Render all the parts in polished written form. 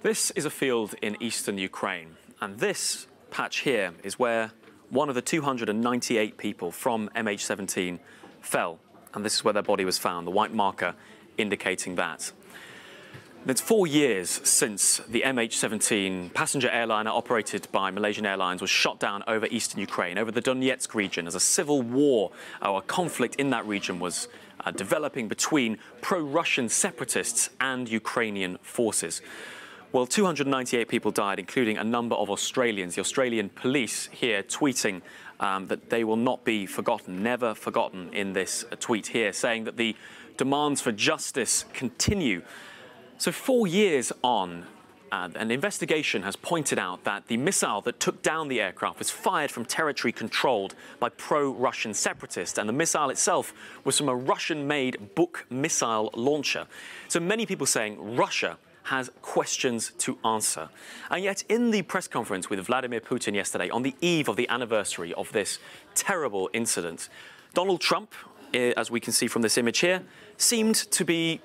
This is a field in eastern Ukraine, and this patch here is where one of the 298 people from MH17 fell, and this is where their body was found, the white marker indicating that. It's 4 years since the MH17 passenger airliner operated by Malaysian Airlines was shot down over eastern Ukraine, over the Donetsk region, as a civil war or a conflict in that region was developing between pro-Russian separatists and Ukrainian forces. Well, 298 people died, including a number of Australians. The Australian police here tweeting that they will not be forgotten, never forgotten, in this tweet here, saying that the demands for justice continue. So 4 years on, an investigation has pointed out that the missile that took down the aircraft was fired from territory controlled by pro-Russian separatists, and the missile itself was from a Russian-made Buk missile launcher. So many people saying Russia has questions to answer. And yet, in the press conference with Vladimir Putin yesterday, on the eve of the anniversary of this terrible incident, Donald Trump, as we can see from this image here, seemed to be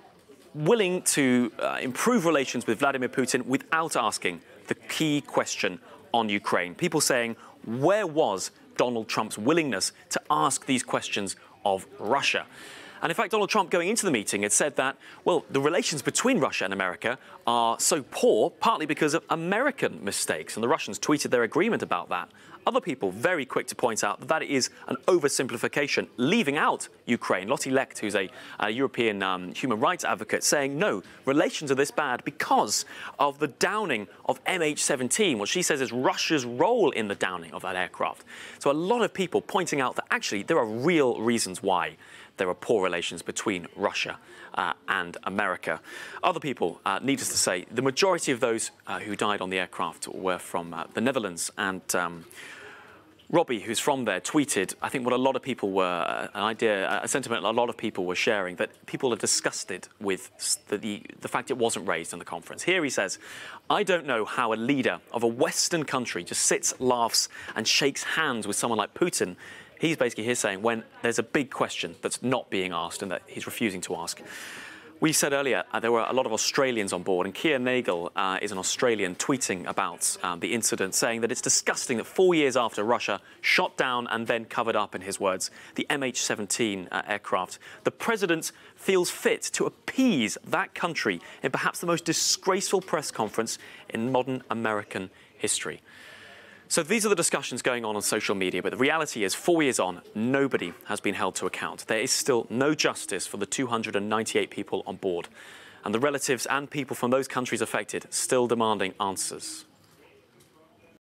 willing to improve relations with Vladimir Putin without asking the key question on Ukraine. People saying, where was Donald Trump's willingness to ask these questions of Russia? And in fact, Donald Trump, going into the meeting, had said that, well, the relations between Russia and America are so poor, partly because of American mistakes. And the Russians tweeted their agreement about that. Other people very quick to point out that that is an oversimplification, leaving out Ukraine. Lotte Lecht, who's a European human rights advocate, saying, no, relations are this bad because of the downing of MH17, what she says is Russia's role in the downing of that aircraft. So a lot of people pointing out that actually there are real reasons why there are poor relations between Russia and America. Other people, needless to say, the majority of those who died on the aircraft were from the Netherlands. And Robbie, who's from there, tweeted, I think what a lot of people were, a sentiment a lot of people were sharing, that people are disgusted with the fact it wasn't raised in the conference. Here he says, I don't know how a leader of a Western country just sits, laughs and shakes hands with someone like Putin. He's basically here saying when there's a big question that's not being asked and that he's refusing to ask. We said earlier there were a lot of Australians on board, and Keir Nagel is an Australian tweeting about the incident, saying that it's disgusting that 4 years after Russia shot down and then covered up, in his words, the MH17 aircraft, the president feels fit to appease that country in perhaps the most disgraceful press conference in modern American history. So these are the discussions going on social media, but the reality is 4 years on, nobody has been held to account. There is still no justice for the 298 people on board, and the relatives and people from those countries affected still demanding answers.